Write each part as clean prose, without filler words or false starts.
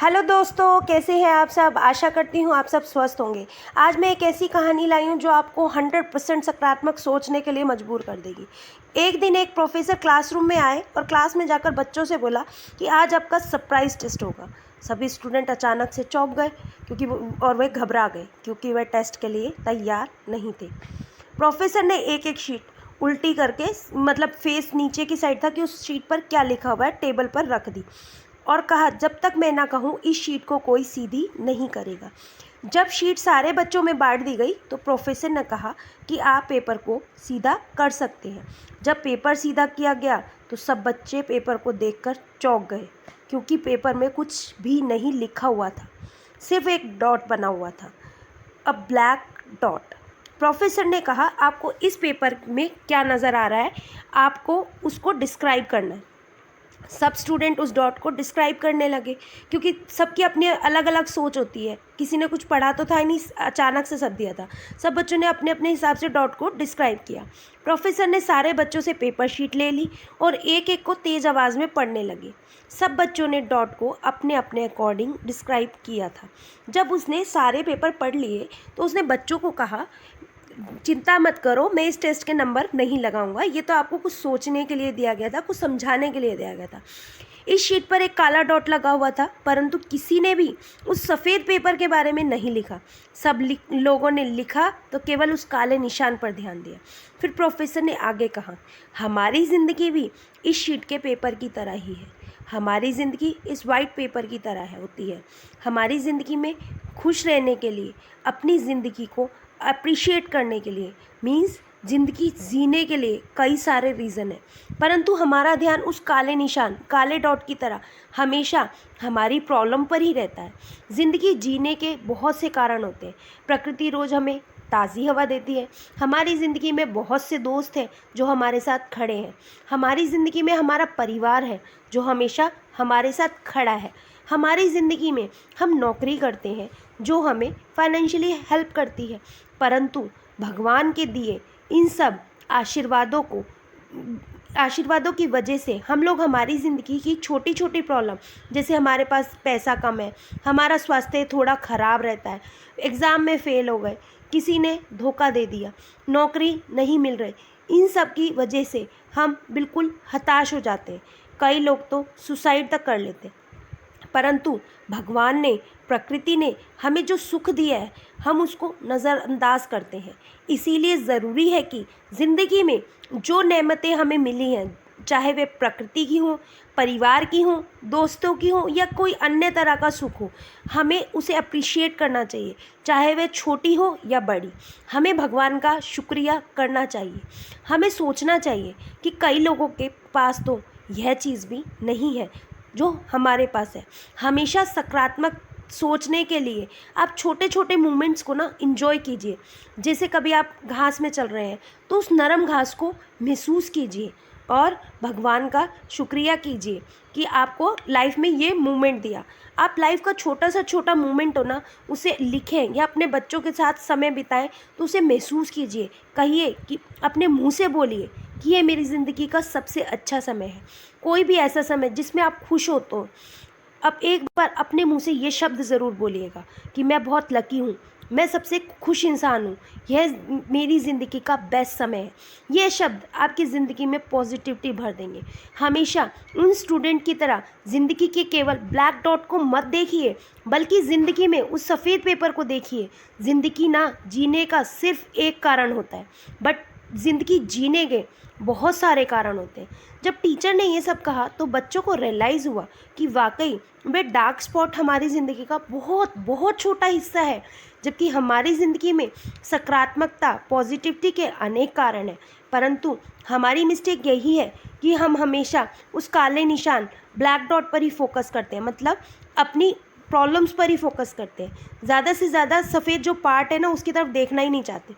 Hello दोस्तों, कैसे हैं आप सब। आशा करती हूँ आप सब स्वस्थ होंगे। आज मैं एक ऐसी कहानी लाई हूँ जो आपको 100% सकारात्मक सोचने के लिए मजबूर कर देगी। एक दिन एक प्रोफेसर क्लासरूम में आए और क्लास में जाकर बच्चों से बोला कि आज आपका सरप्राइज टेस्ट होगा। सभी स्टूडेंट अचानक से चौंक गए और वे घबरा गए क्योंकि वे टेस्ट के लिए तैयार नहीं थे। प्रोफेसर ने एक एक शीट उल्टी करके, मतलब फेस नीचे की साइड था कि उस शीट पर क्या लिखा हुआ है, टेबल पर रख दी और कहा जब तक मैं ना कहूँ इस शीट को कोई सीधी नहीं करेगा। जब शीट सारे बच्चों में बांट दी गई तो प्रोफेसर ने कहा कि आप पेपर को सीधा कर सकते हैं। जब पेपर सीधा किया गया तो सब बच्चे पेपर को देखकर चौंक गए क्योंकि पेपर में कुछ भी नहीं लिखा हुआ था, सिर्फ एक डॉट बना हुआ था, अ ब्लैक डॉट। प्रोफेसर ने कहा आपको इस पेपर में क्या नज़र आ रहा है, आपको उसको डिस्क्राइब करना है। सब स्टूडेंट उस डॉट को डिस्क्राइब करने लगे क्योंकि सबकी अपनी अलग अलग सोच होती है। किसी ने कुछ पढ़ा तो था ही नहीं, अचानक से सब दिया था। सब बच्चों ने अपने अपने हिसाब से डॉट को डिस्क्राइब किया। प्रोफेसर ने सारे बच्चों से पेपर शीट ले ली और एक एक को तेज़ आवाज़ में पढ़ने लगे। सब बच्चों ने डॉट को अपने अपने अकॉर्डिंग डिस्क्राइब किया था। जब उसने सारे पेपर पढ़ लिए तो उसने बच्चों को कहा चिंता मत करो, मैं इस टेस्ट के नंबर नहीं लगाऊंगा, ये तो आपको कुछ सोचने के लिए दिया गया था, कुछ समझाने के लिए दिया गया था। इस शीट पर एक काला डॉट लगा हुआ था परंतु किसी ने भी उस सफ़ेद पेपर के बारे में नहीं लिखा। सब लोगों ने लिखा तो केवल उस काले निशान पर ध्यान दिया। फिर प्रोफेसर ने आगे कहा हमारी ज़िंदगी भी इस शीट के पेपर की तरह ही है। हमारी ज़िंदगी इस वाइट पेपर की तरह होती है। हमारी ज़िंदगी में खुश रहने के लिए, अपनी ज़िंदगी को अप्रिशिएट करने के लिए, मीन्स ज़िंदगी जीने के लिए कई सारे रीज़न है, परंतु हमारा ध्यान उस काले निशान, काले डॉट की तरह हमेशा हमारी प्रॉब्लम पर ही रहता है। ज़िंदगी जीने के बहुत से कारण होते हैं। प्रकृति रोज़ हमें ताज़ी हवा देती है। हमारी ज़िंदगी में बहुत से दोस्त हैं जो हमारे साथ खड़े हैं। हमारी ज़िंदगी में हमारा परिवार है जो हमेशा हमारे साथ खड़ा है। हमारी ज़िंदगी में हम नौकरी करते हैं जो हमें फाइनेंशियली हेल्प करती है, परंतु भगवान के दिए इन सब आशीर्वादों की वजह से हम लोग हमारी ज़िंदगी की छोटी छोटी प्रॉब्लम, जैसे हमारे पास पैसा कम है, हमारा स्वास्थ्य थोड़ा ख़राब रहता है, एग्ज़ाम में फ़ेल हो गए, किसी ने धोखा दे दिया, नौकरी नहीं मिल रही, इन सब की वजह से हम बिल्कुल हताश हो जाते हैं। कई लोग तो सुसाइड तक कर लेते हैं। परंतु भगवान ने, प्रकृति ने हमें जो सुख दिया है हम उसको नज़रअंदाज करते हैं। इसीलिए ज़रूरी है कि ज़िंदगी में जो नेमतें हमें मिली हैं, चाहे वे प्रकृति की हों, परिवार की हों, दोस्तों की हों या कोई अन्य तरह का सुख हो, हमें उसे अप्रिशिएट करना चाहिए, चाहे वह छोटी हो या बड़ी। हमें भगवान का शुक्रिया करना चाहिए। हमें सोचना चाहिए कि कई लोगों के पास तो यह चीज़ भी नहीं है जो हमारे पास है। हमेशा सकारात्मक सोचने के लिए आप छोटे छोटे मोमेंट्स को ना इंजॉय कीजिए। जैसे कभी आप घास में चल रहे हैं तो उस नरम घास को महसूस कीजिए और भगवान का शुक्रिया कीजिए कि आपको लाइफ में ये मोमेंट दिया। आप लाइफ का छोटा सा छोटा मोमेंट हो ना, उसे लिखें या अपने बच्चों के साथ समय बिताएं तो उसे महसूस कीजिए। कहिए कि अपने मुंह से बोलिए कि ये मेरी ज़िंदगी का सबसे अच्छा समय है। कोई भी ऐसा समय जिसमें आप खुश हो तो अब एक बार अपने मुंह से ये शब्द ज़रूर बोलिएगा कि मैं बहुत लकी हूँ, मैं सबसे खुश इंसान हूँ, यह मेरी ज़िंदगी का बेस्ट समय है। ये शब्द आपकी ज़िंदगी में पॉजिटिविटी भर देंगे। हमेशा उन स्टूडेंट की तरह ज़िंदगी के केवल ब्लैक डॉट को मत देखिए, बल्कि ज़िंदगी में उस सफ़ेद पेपर को देखिए। ज़िंदगी ना जीने का सिर्फ एक कारण होता है, बट ज़िंदगी जीने के बहुत सारे कारण होते हैं। जब टीचर ने ये सब कहा तो बच्चों को रियलाइज़ हुआ कि वाकई वे डार्क स्पॉट हमारी ज़िंदगी का बहुत बहुत छोटा हिस्सा है, जबकि हमारी ज़िंदगी में सकारात्मकता, पॉजिटिविटी के अनेक कारण हैं। परंतु हमारी मिस्टेक यही है कि हम हमेशा उस काले निशान, ब्लैक डॉट पर ही फोकस करते हैं, मतलब अपनी प्रॉब्लम्स पर ही फोकस करते हैं। ज़्यादा से ज़्यादा सफ़ेद जो पार्ट है ना उसकी तरफ देखना ही नहीं चाहते।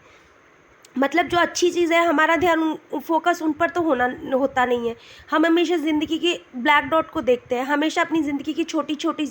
मतलब जो अच्छी चीज़ है हमारा ध्यान फोकस उन पर तो होता नहीं है। हम हमेशा ज़िंदगी के ब्लैक डॉट को देखते हैं, हमेशा अपनी ज़िंदगी की छोटी छोटी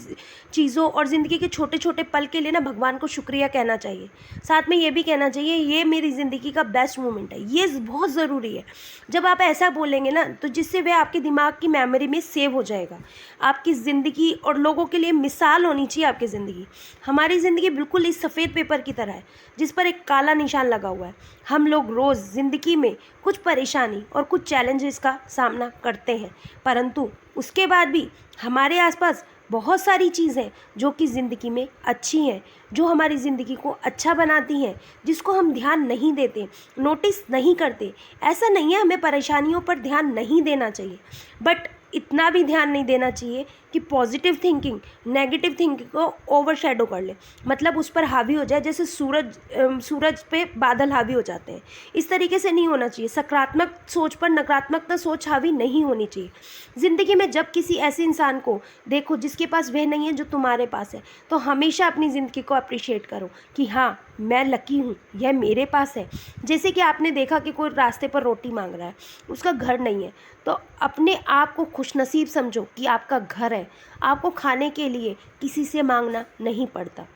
चीज़ों और ज़िंदगी के छोटे छोटे पल के लिए ना भगवान को शुक्रिया कहना चाहिए। साथ में ये भी कहना चाहिए ये मेरी ज़िंदगी का बेस्ट मोमेंट है, ये बहुत ज़रूरी है। जब आप ऐसा बोलेंगे ना तो जिससे वह आपके दिमाग की मेमोरी में सेव हो जाएगा। आपकी ज़िंदगी और लोगों के लिए मिसाल होनी चाहिए आपकी ज़िंदगी। हमारी ज़िंदगी बिल्कुल इस सफ़ेद पेपर की तरह है जिस पर एक काला निशान लगा हुआ है। हम लोग रोज़ ज़िंदगी में कुछ परेशानी और कुछ चैलेंजेस का सामना करते हैं, परंतु उसके बाद भी हमारे आसपास बहुत सारी चीज़ें जो कि ज़िंदगी में अच्छी हैं, जो हमारी ज़िंदगी को अच्छा बनाती हैं, जिसको हम ध्यान नहीं देते, नोटिस नहीं करते। ऐसा नहीं है हमें परेशानियों पर ध्यान नहीं देना चाहिए, बट इतना भी ध्यान नहीं देना चाहिए कि पॉजिटिव थिंकिंग नेगेटिव थिंकिंग को ओवरशैडो कर ले, मतलब उस पर हावी हो जाए। जैसे सूरज पे बादल हावी हो जाते हैं, इस तरीके से नहीं होना चाहिए। सकारात्मक सोच पर नकारात्मक सोच हावी नहीं होनी चाहिए। ज़िंदगी में जब किसी ऐसे इंसान को देखो जिसके पास वह नहीं है जो तुम्हारे पास है, तो हमेशा अपनी ज़िंदगी को अप्रिशिएट करो कि हाँ मैं लकी हूँ, यह मेरे पास है। जैसे कि आपने देखा कि कोई रास्ते पर रोटी मांग रहा है, उसका घर नहीं है, तो अपने आप को खुशनसीब समझो कि आपका घर है, आपको खाने के लिए किसी से मांगना नहीं पड़ता।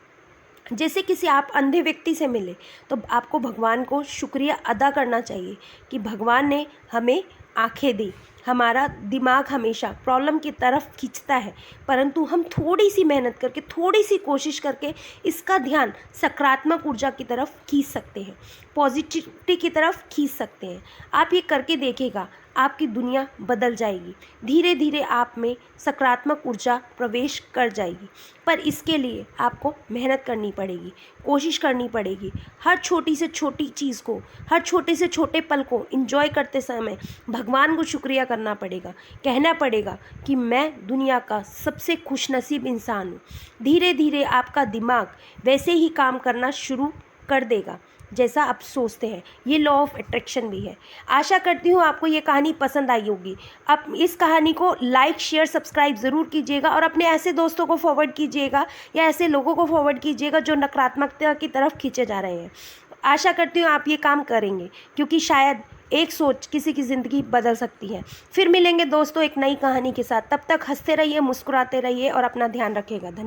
जैसे किसी आप अंधे व्यक्ति से मिले तो आपको भगवान को शुक्रिया अदा करना चाहिए कि भगवान ने हमें आंखें दी। हमारा दिमाग हमेशा प्रॉब्लम की तरफ खींचता है, परंतु हम थोड़ी सी मेहनत करके, थोड़ी सी कोशिश करके इसका ध्यान सकारात्मक ऊर्जा की तरफ खींच सकते हैं, पॉजिटिविटी की तरफ खींच सकते हैं। आप ये करके देखिएगा, आपकी दुनिया बदल जाएगी। धीरे धीरे आप में सकारात्मक ऊर्जा प्रवेश कर जाएगी, पर इसके लिए आपको मेहनत करनी पड़ेगी, कोशिश करनी पड़ेगी। हर छोटी से छोटी चीज़ को, हर छोटे से छोटे पल को एंजॉय करते समय भगवान को शुक्रिया करना पड़ेगा, कहना पड़ेगा कि मैं दुनिया का सबसे खुशनसीब इंसान हूँ। धीरे धीरे आपका दिमाग वैसे ही काम करना शुरू कर देगा जैसा आप सोचते हैं। ये लॉ ऑफ अट्रैक्शन भी है। आशा करती हूँ आपको ये कहानी पसंद आई होगी। आप इस कहानी को लाइक शेयर सब्सक्राइब ज़रूर कीजिएगा और अपने ऐसे दोस्तों को फॉरवर्ड कीजिएगा या ऐसे लोगों को फॉरवर्ड कीजिएगा जो नकारात्मकता की तरफ खींचे जा रहे हैं। आशा करती हूँ आप ये काम करेंगे, क्योंकि शायद एक सोच किसी की ज़िंदगी बदल सकती है। फिर मिलेंगे दोस्तों एक नई कहानी के साथ। तब तक हंसते रहिए, मुस्कुराते रहिए और अपना ध्यान रखिएगा। धन्यवाद।